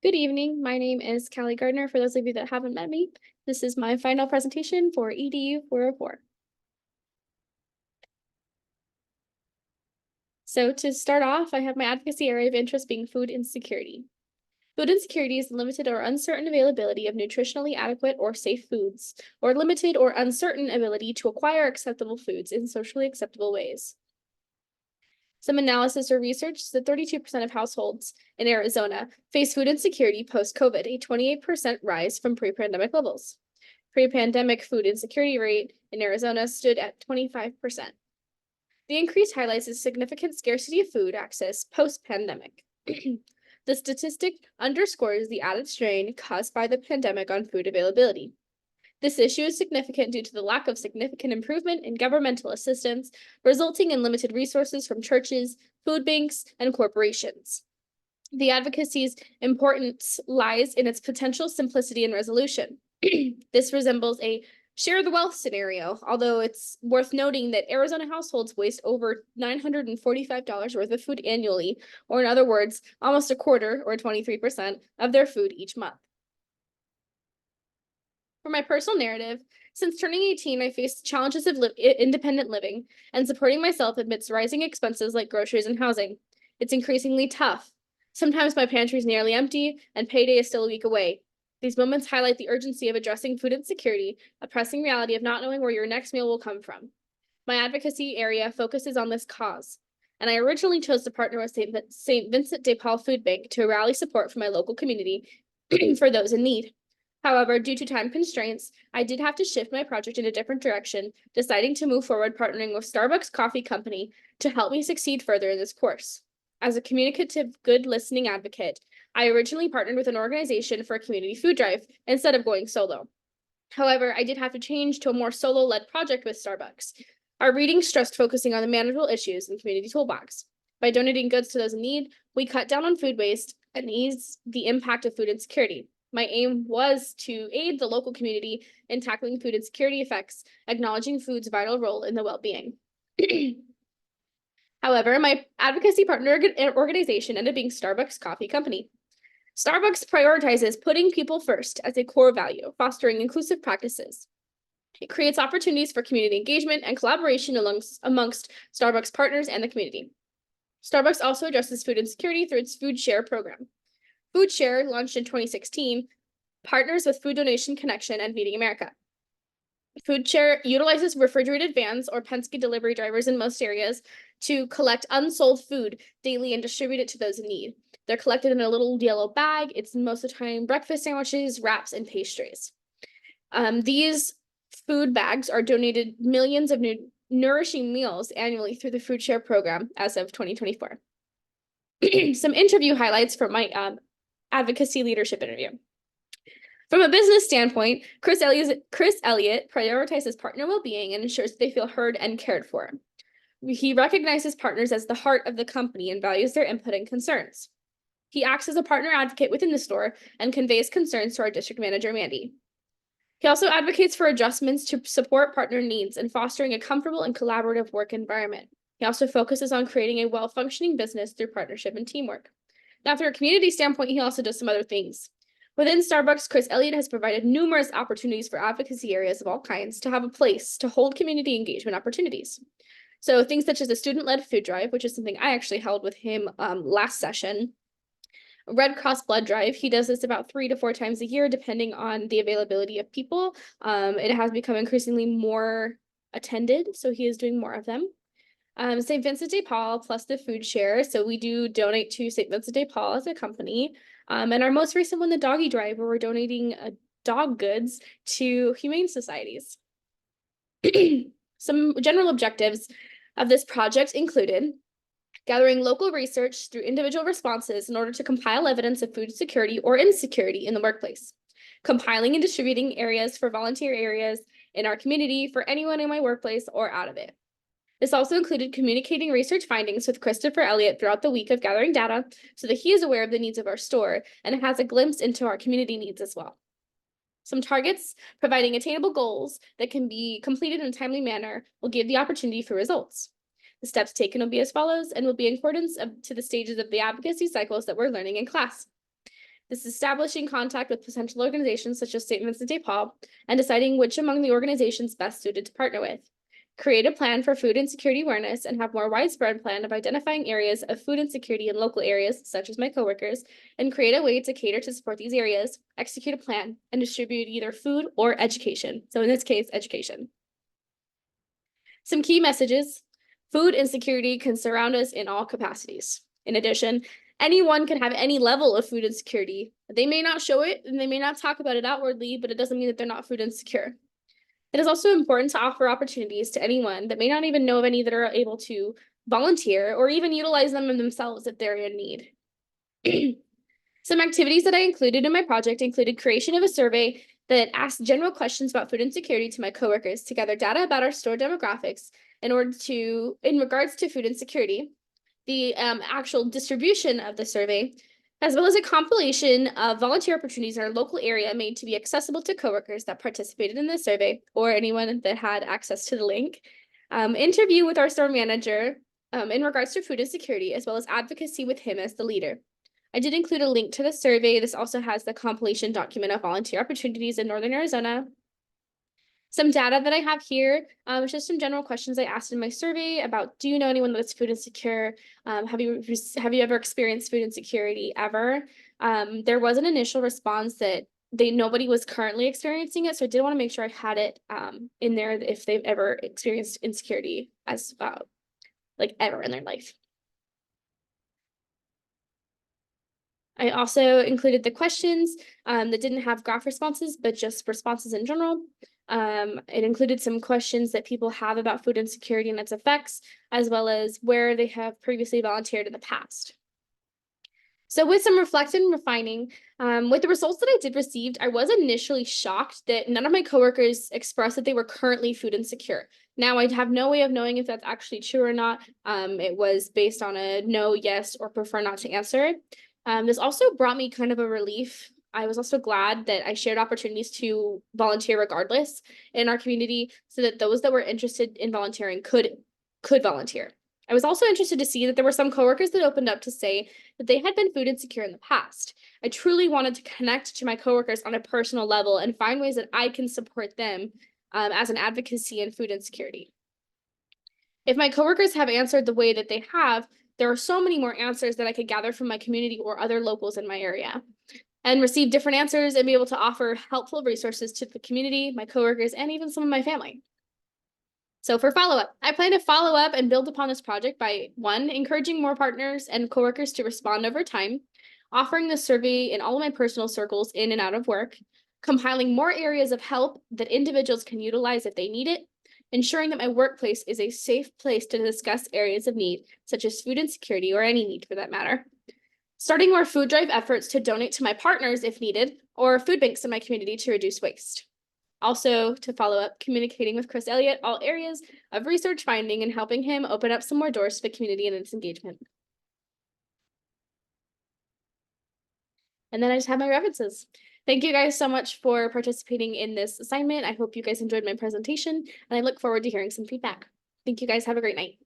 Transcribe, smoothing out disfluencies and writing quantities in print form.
Good evening. My name is Callie Gardner. For those of you that haven't met me, this is my final presentation for EDU 404. So to start off, I have my advocacy area of interest being food insecurity. Food insecurity is limited or uncertain availability of nutritionally adequate or safe foods, or limited or uncertain ability to acquire acceptable foods in socially acceptable ways. Some analysis or research that 32% of households in Arizona face food insecurity post-COVID, a 28% rise from pre-pandemic levels. Pre-pandemic food insecurity rate in Arizona stood at 25%. The increase highlights a significant scarcity of food access post-pandemic. The statistic underscores the added strain caused by the pandemic on food availability. This issue is significant due to the lack of significant improvement in governmental assistance, resulting in limited resources from churches, food banks, and corporations. The advocacy's importance lies in its potential simplicity and resolution. This resembles a share the wealth scenario, although it's worth noting that Arizona households waste over $945 worth of food annually, or in other words, almost a quarter, or 23%, of their food each month. For my personal narrative, since turning 18, I faced challenges of independent living and supporting myself amidst rising expenses like groceries and housing. It's increasingly tough. Sometimes my pantry is nearly empty and payday is still a week away. These moments highlight the urgency of addressing food insecurity, a pressing reality of not knowing where your next meal will come from. My advocacy area focuses on this cause, and I originally chose to partner with St. Vincent de Paul Food Bank to rally support for my local community for those in need. However, due to time constraints, I did have to shift my project in a different direction, deciding to move forward partnering with Starbucks Coffee Company to help me succeed further in this course. As a communicative, good listening advocate, I originally partnered with an organization for a community food drive instead of going solo. However, I did have to change to a more solo-led project with Starbucks. Our reading stressed focusing on the manageable issues in Community Toolbox. By donating goods to those in need, we cut down on food waste and eased the impact of food insecurity. My aim was to aid the local community in tackling food insecurity effects, acknowledging food's vital role in the well-being. However, my advocacy partner organization ended up being Starbucks Coffee Company. Starbucks prioritizes putting people first as a core value, fostering inclusive practices. It creates opportunities for community engagement and collaboration amongst Starbucks partners and the community. Starbucks also addresses food insecurity through its Food Share program. Food Share, launched in 2016, partners with Food Donation Connection and Feeding America. Food Share utilizes refrigerated vans or Penske delivery drivers in most areas to collect unsold food daily and distribute it to those in need. They're collected in a little yellow bag. It's most of the time breakfast sandwiches, wraps, and pastries. These food bags are donated millions of nourishing meals annually through the Food Share program as of 2024. Some interview highlights from my advocacy leadership interview. From a business standpoint, Chris Elliott prioritizes partner well-being and ensures that they feel heard and cared for. He recognizes partners as the heart of the company and values their input and concerns. He acts as a partner advocate within the store and conveys concerns to our district manager, Mandy. He also advocates for adjustments to support partner needs and fostering a comfortable and collaborative work environment. He also focuses on creating a well-functioning business through partnership and teamwork. Now, through a community standpoint, he also does some other things. Within Starbucks, Chris Elliott has provided numerous opportunities for advocacy areas of all kinds to have a place to hold community engagement opportunities. So things such as a student-led food drive, which is something I actually held with him last session. Red Cross blood drive. He does this about 3 to 4 times a year, depending on the availability of people. It has become increasingly more attended, so he is doing more of them. St. Vincent de Paul plus the Food Share. So we do donate to St. Vincent de Paul as a company. And our most recent one, the Doggy Drive, where we're donating dog goods to humane societies. Some general objectives of this project included gathering local research through individual responses in order to compile evidence of food security or insecurity in the workplace, compiling and distributing areas for volunteer areas in our community for anyone in my workplace or out of it. This also included communicating research findings with Christopher Elliott throughout the week of gathering data so that he is aware of the needs of our store and has a glimpse into our community needs as well. Some targets, providing attainable goals that can be completed in a timely manner, will give the opportunity for results. The steps taken will be as follows and will be in accordance to the stages of the advocacy cycles that we're learning in class. This is establishing contact with potential organizations such as St. Vincent de Paul and deciding which among the organizations best suited to partner with. Create a plan for food insecurity awareness and have more widespread plan of identifying areas of food insecurity in local areas, such as my coworkers, and create a way to cater to support these areas, execute a plan, and distribute either food or education. So in this case, education. Some key messages. Food insecurity can surround us in all capacities. In addition, anyone can have any level of food insecurity. They may not show it and they may not talk about it outwardly, but it doesn't mean that they're not food insecure. It is also important to offer opportunities to anyone that may not even know of any that are able to volunteer or even utilize them in themselves if they're in need. Some activities that I included in my project included creation of a survey that asked general questions about food insecurity to my coworkers to gather data about our store demographics in regards to food insecurity, the actual distribution of the survey, as well as a compilation of volunteer opportunities in our local area made to be accessible to coworkers that participated in the survey or anyone that had access to the link. Interview with our store manager in regards to food insecurity, as well as advocacy with him as the leader. I did include a link to the survey. This also has the compilation document of volunteer opportunities in Northern Arizona. Some data that I have here, just some general questions I asked in my survey about, do you know anyone that's food insecure? Have you ever experienced food insecurity ever? There was an initial response that nobody was currently experiencing it, so I did want to make sure I had it in there if they've ever experienced insecurity as like ever in their life. I also included the questions that didn't have graph responses, but just responses in general. It included some questions that people have about food insecurity and its effects, as well as where they have previously volunteered in the past. So with some reflection and refining, with the results that I did receive, I was initially shocked that none of my coworkers expressed that they were currently food insecure. Now, I'd have no way of knowing if that's actually true or not. It was based on a no, yes, or prefer not to answer. This also brought me kind of a relief. I was also glad that I shared opportunities to volunteer regardless in our community so that those that were interested in volunteering could volunteer. I was also interested to see that there were some coworkers that opened up to say that they had been food insecure in the past. I truly wanted to connect to my coworkers on a personal level and find ways that I can support them as an advocacy in food insecurity. If my coworkers have answered the way that they have, there are so many more answers that I could gather from my community or other locals in my area and receive different answers and be able to offer helpful resources to the community, my coworkers, and even some of my family. So for follow-up, I plan to follow up and build upon this project by 1, encouraging more partners and coworkers to respond over time, offering the survey in all of my personal circles in and out of work, compiling more areas of help that individuals can utilize if they need it, ensuring that my workplace is a safe place to discuss areas of need, such as food insecurity or any need for that matter, starting more food drive efforts to donate to my partners if needed, or food banks in my community to reduce waste. Also, to follow up, communicating with Chris Elliott, all areas of research finding and helping him open up some more doors to the community and its engagement. And then I just have my references. Thank you guys so much for participating in this assignment. I hope you guys enjoyed my presentation, and I look forward to hearing some feedback. Thank you guys. Have a great night.